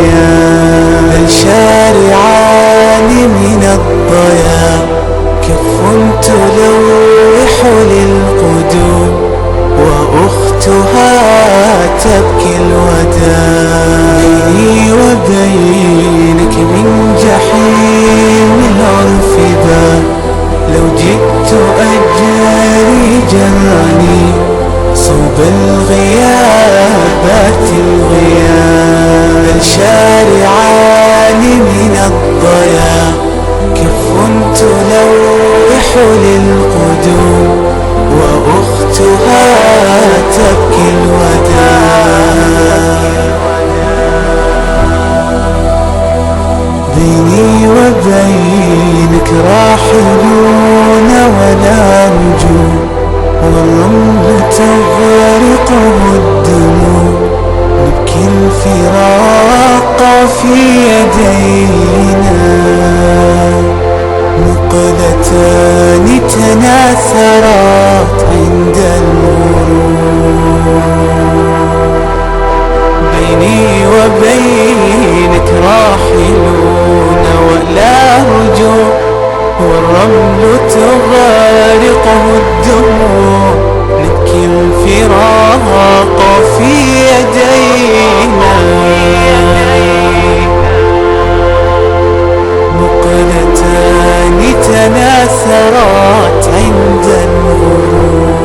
الغياب، بل شارعان من الضياء، كف تلوح للقدوم وأختها تبكي الوداع. بيني وبينك من جحيم العرف باب، لو جئت أجري جراني صوب الغيابات الغياب، بل شارعان من الضياء، كف تلوح للقدوم وأختها تبكي الوداع. بيني وبينك راحلون ولا رجوع، والرمل تغرقه الدموع، نبكي الفراق في يدينا، مقلتان تناثرات عند المرور. بيني وبينك راحلون ولا رجوع، والرمل تغرقه الدموع، نبكي الفراق في يدينا، مقلتان تناثرات عند الغروب.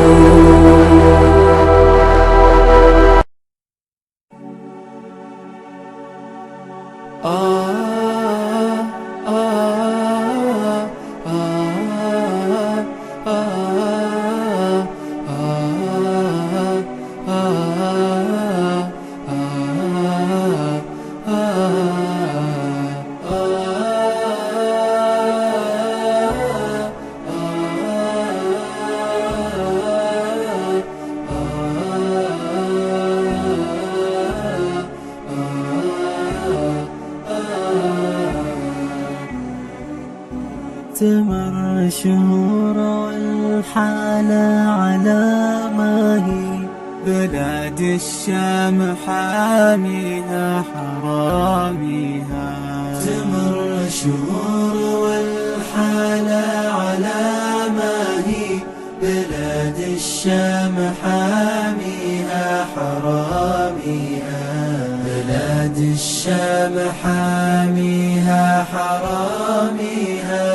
تمر شهور والحالة على ما هي، بلاد الشام حاميها حراميها. تمر شهور والحالة على ما هي، بلاد الشام حاميها حراميها. بلاد الشام حاميها حراميها.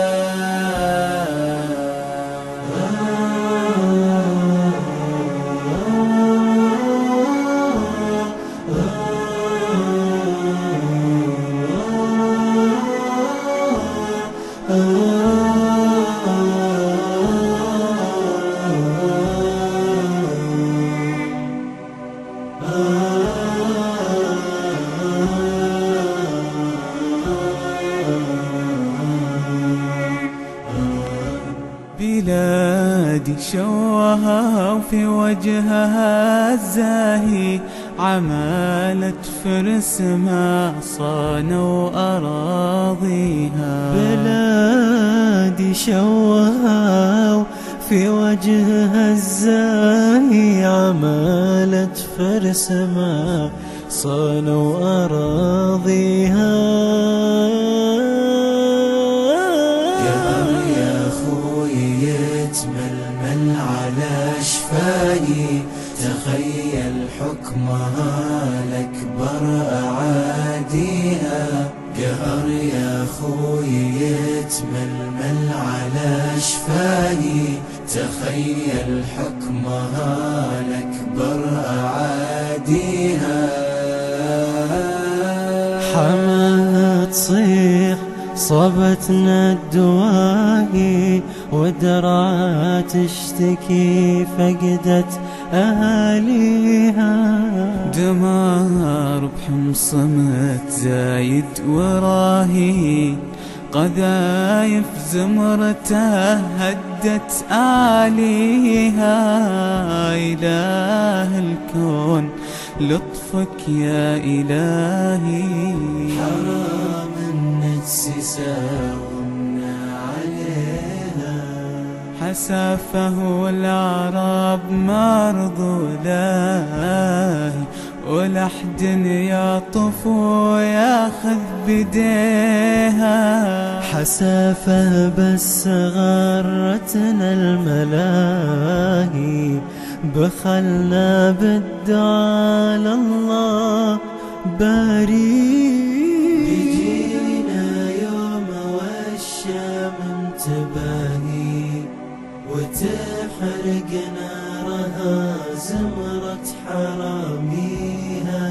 بلادي شوها وفي وجهها الزاهي، عمالة فرس ما صانوا أراضيها. بلادي شوها وفي وجهها الزاهي، عمالة فرس ما صانوا أراضيها. يتململ على شفاي، تخيل حكمها الأكبر أعاديها. قهر يا خوي يتململ على شفاي، تخيل حكمها الأكبر أعاديها. حماها تصيح صبتنا الدواهي، ودرعا تشتكي فقدت أهاليها. دمار بحمص زايد وراهي، قذايف زمرته هدت آليها. إله الكون لطفك يا إلهي، حرام نتساومنا عليها. حسافه والعرب مرضوا لاهي، ولحد يعطف وياخذ بديها. حسافة بس غرتنا الملاهي، بخلنا بالدعاء لله باري. بيجينا يوم والشام تباهي، وتحرق نارها زمرة حراميها.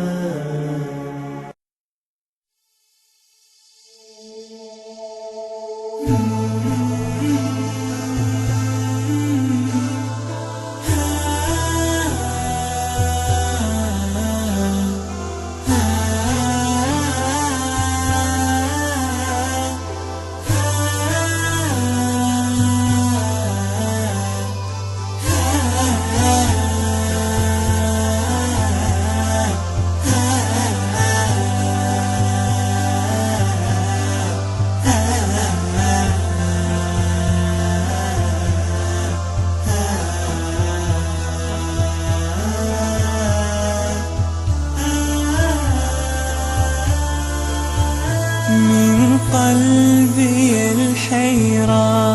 من قلبي الحيران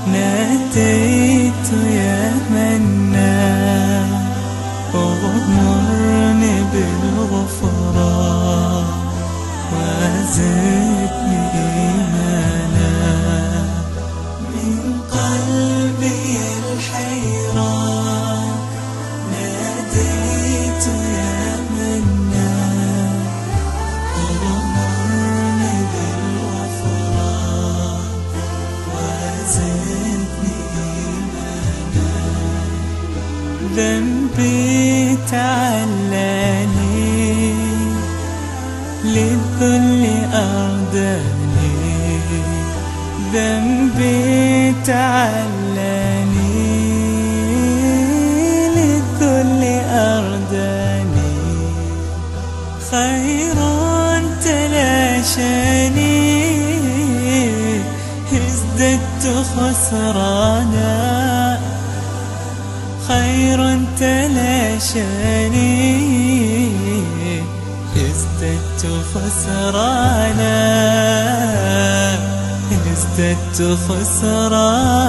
ناديت يا منان، اغمرني بالغفران وزدني إيمانا. من قلبي الحيران ناديت يا منان، اغمرني بالغفران وزدني إيمانا. ذنبي تعلاني للذل أرداني، ذنبي تعلاني للذل أرداني. خير تلاشاني ازددت خسرانا، خير تلاشاني ازددت خسرانا، ازددت خسرانا.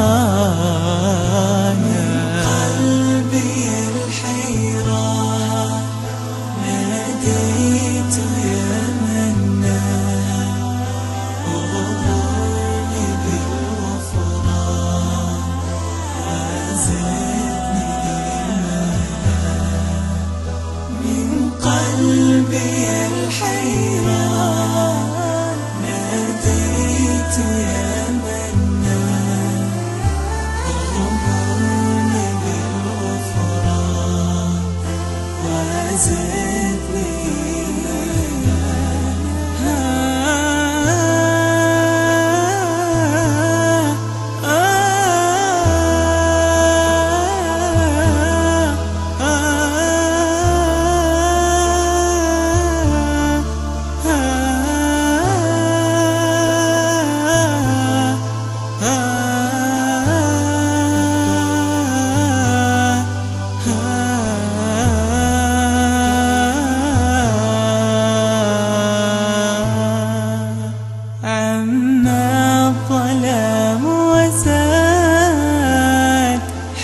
قلبي الحيران ناديت يا منان، اغمرني بالغفران وزدني إيمانا. من قلبي الحيران ناديت يا منان، اغمرني بالغفران وزدني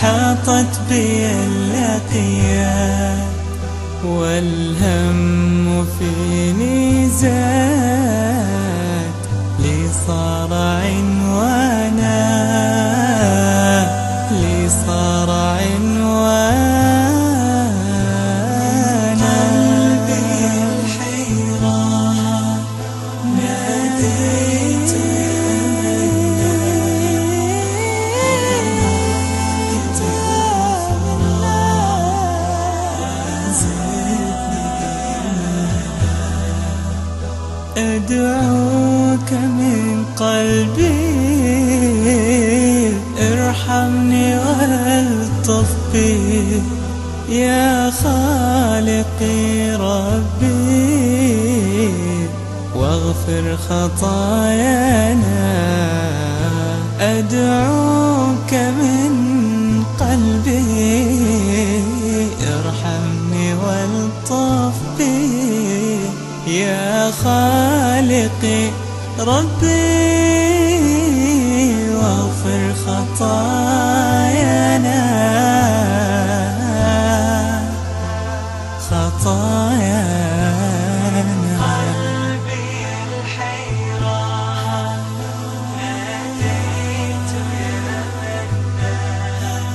حاطت بي اللقيات، والهم فيني زاد، لي صار عنوانا، لي صار عنوانا. قلبي الحيران ناديت أدعوك من قلبي، ارحمني والطف بي يا خالقي ربي، واغفر خطايانا. أدعوك من قلبي، ارحمني والطف يا خالقي ربي واغفر خطايانا قلبي الحيران ناديت يا منان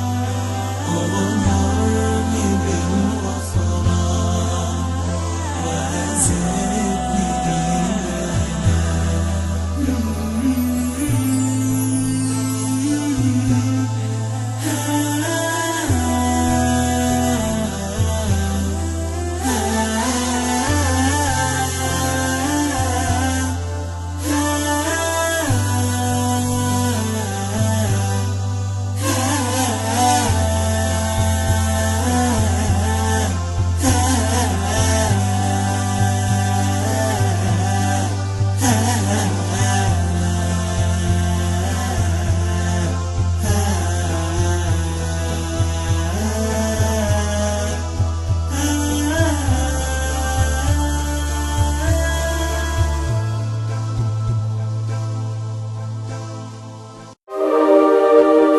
أغمرني بالغفران وزدني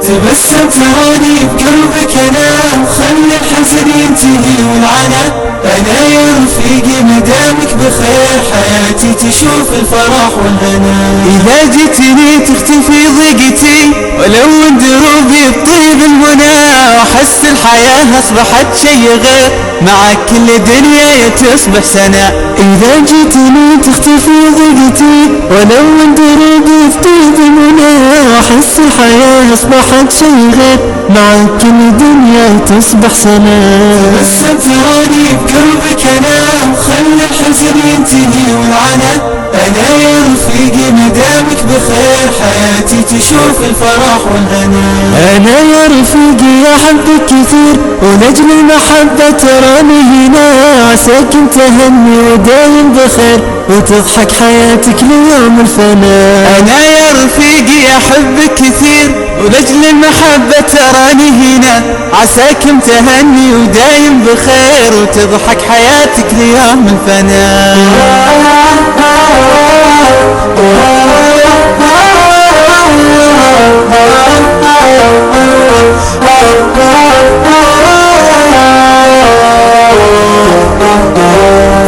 تبسم تراني بقلبك انا وخلي الحزن ينتهي والعنا انا يا رفيقي مدامك بخير حياتي تشوف الفرح والهنا إذا جيتني تختفي ضيقتي ولو دروبي بطيب المنى وأحس الحياة أصبحت شي غير مع كل دنيا تصبح سنة. إذا جيتني تختفي ضيقتي ولو دروبي بطيب المنى وأحس الحياة أصبحت شي غير مع كل دنيا تصبح سنة. تبسم تراني بقلبك انا وخلي الحزن ينتهي والعنا انا يا رفيقي مدامك بخير حياتي تشوف الفرح والهنا أنا يا رفيقي أحبك كثير ولأجل المحبة تراني هنا عساك تهني ودايم بخير وتضحك حياتك ليوم الفناء. أنا يا رفيقي أحبك كثير ولأجل المحبة تراني هنا عساك متهني ودايم بخير وتضحك حياتك ليوم الفناء.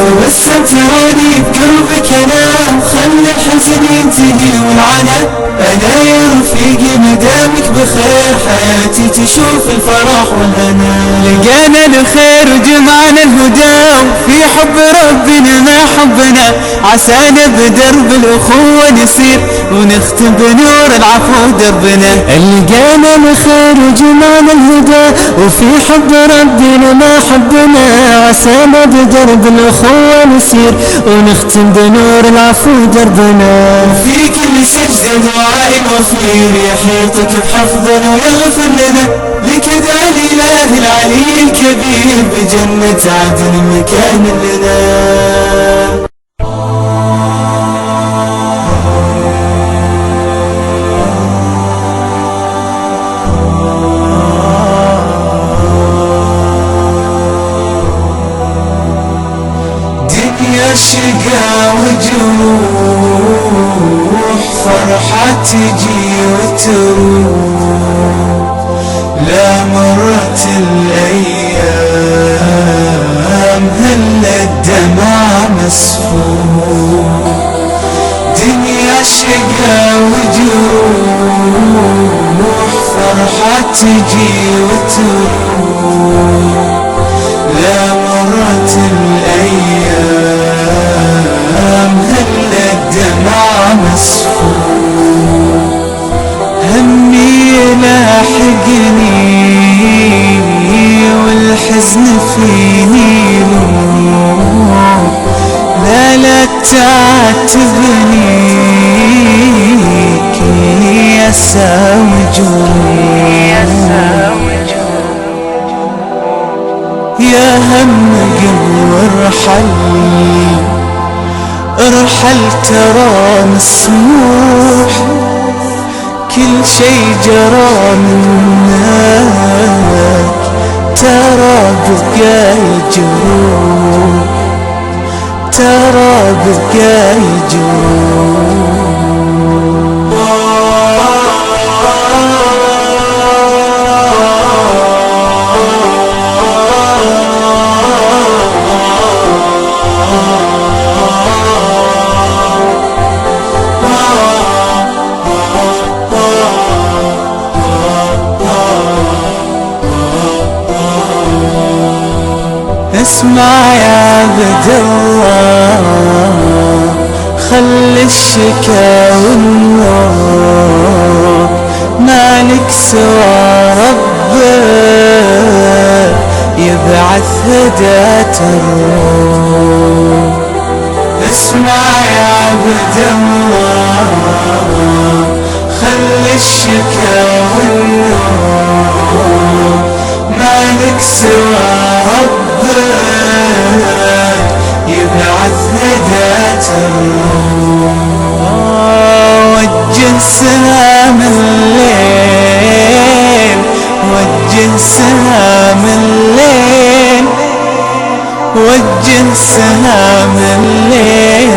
تبسم تراني بقلبك انا وخلي الحزن ينتهي والعنا انا يا رفيقي مدامك بخير حياتي تشوف الفرح والهنا لقانا الخير وجمعنا الهدى وفي حب ربنا ما حبنا عسانا بدرب الأخوة نسير ونختم بنور العفو دربنا. لقانا الخير وجمعنا الهدى وفي حب ربنا ما حبنا عسانا بدرب الأخوة نسير ونختم بنور العفو دربنا. في كل سجدة دعاء وفير يحيطك بحفظا ويغفر لنا لك دعا الإله العلي الكبير بجنة عدن مكان لنا. دنيا شقا وجروح فرحة تجي وتروح لا مرت الأيام هلا الدمع مسفوح. دنيا شقا وجروح فرحة تجي وتروح لا مرت الأيام هلا الدمع مسفوح. همي لاحقني والحزن فيني لوم لا لا تعاتبني كي أساوي يا هم قل وارحل ارحل ترى مسموح كل شي جرى منك ترى بقى الجروح ترى بقى يجون. اسمع يا عبد الله، خلي الشكا والنور، مالك سوى ربك يبعث هداة الروح. اسمع يا عبد الله، خلي الشكا والنور، مالك سوى يبعث هداة الروح. وجه سهام الليل، وجه سهام الليل، وجه سهام الليل،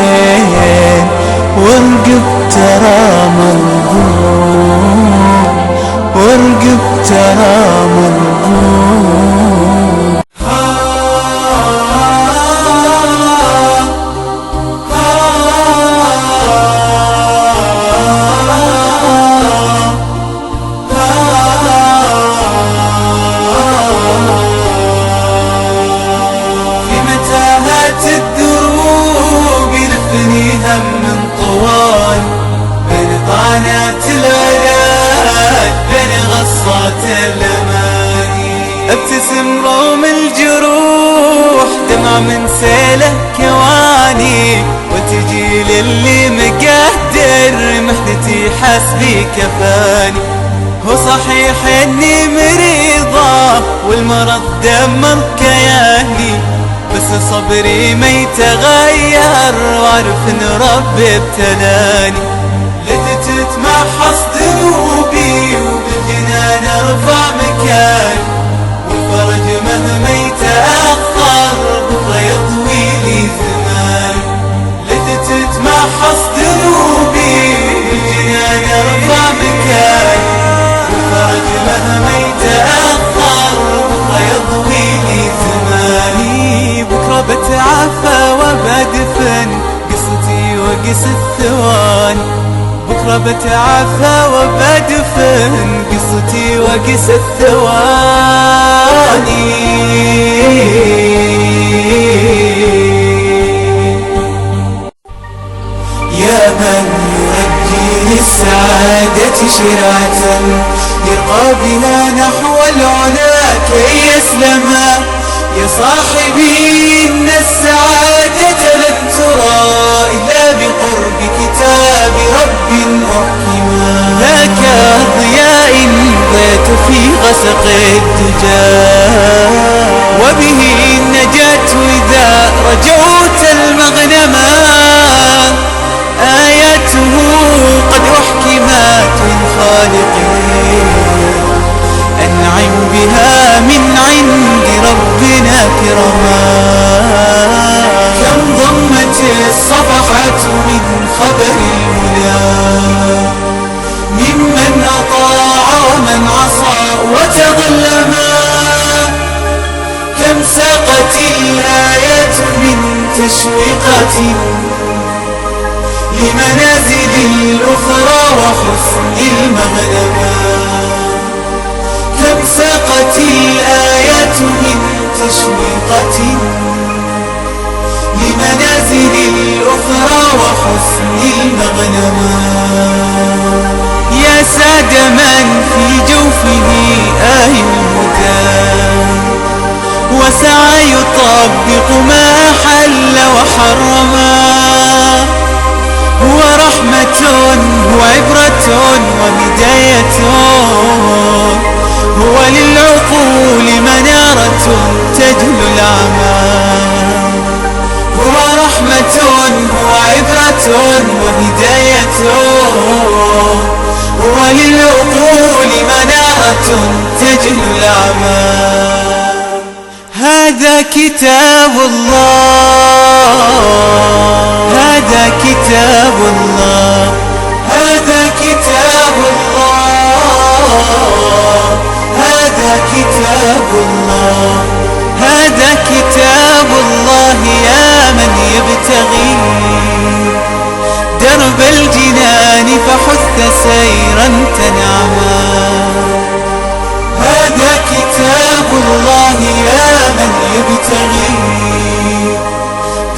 وارقب ترى مرقوم، وارقب ترى مرقوم. ابتسم روم الجروح، دمع من سيله كواني، وتجي للي مقدر محنتي حسبي كفاني. هو صحيح اني مريضة والمرض دمر كياني، بس صبري ما يتغير واعرف ان ربي ابتلاني. لذ تتمحص ذنوبي وبالجنان ارفع مكاني، والفرج مهما يتأخر بكرة يطوي لي زماني. لذ تتمحص ذنوبي وبالجنان ارفع مكاني، والفرج مهما يتأخر بكرة يطوي لي زماني. بكرة بتعافى وبدفن قصتي وقص الثواني، بكرة بتعافى وبدفن قصتي وقص الثواني. يا من يرجي للسعادة شرعة، يرقى بنا نحو العلا كي يسلما. يا صاحبي إن السعادة لن ترى إلا بقرب كتاب رب محكما. ذاك ضياء ضيت في غسق الدجى، وبه النجاة إذا رجوت المغنما. آياته قد أحكمت من خالقه، أنعم بها من عند ربنا كرما. كم ضمت الصفحة من خبر الهدى، ممن أطاع ومن عصى وتظلما. كم ساقت الآيات من تشويقة لمنازل الأخرى وحسن المغنما. كم ساقت الآيات من تشويقة لمنازل الأخرى وحسن المغنما. يا ساد من في جوفه آي الهدى، وسعى يطبق ما حل وحرما. هو رحمة وعبرة وهداية، هو للعقول منارة تجلو الأعمى. هو رحمة وعبرة وهداية، هو للعقول منارة تجلو الأعمى. هذا كتاب الله هذا كتاب الله، هذا كتاب الله، هذا كتاب الله، هذا كتاب الله يا من يبتغي درب الجنان فحث سيرا تنعما. هذا كتاب الله يا من يبتغي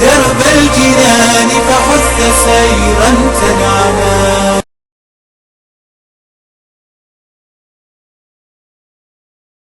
درب الجنان فحث سيرا تنعما.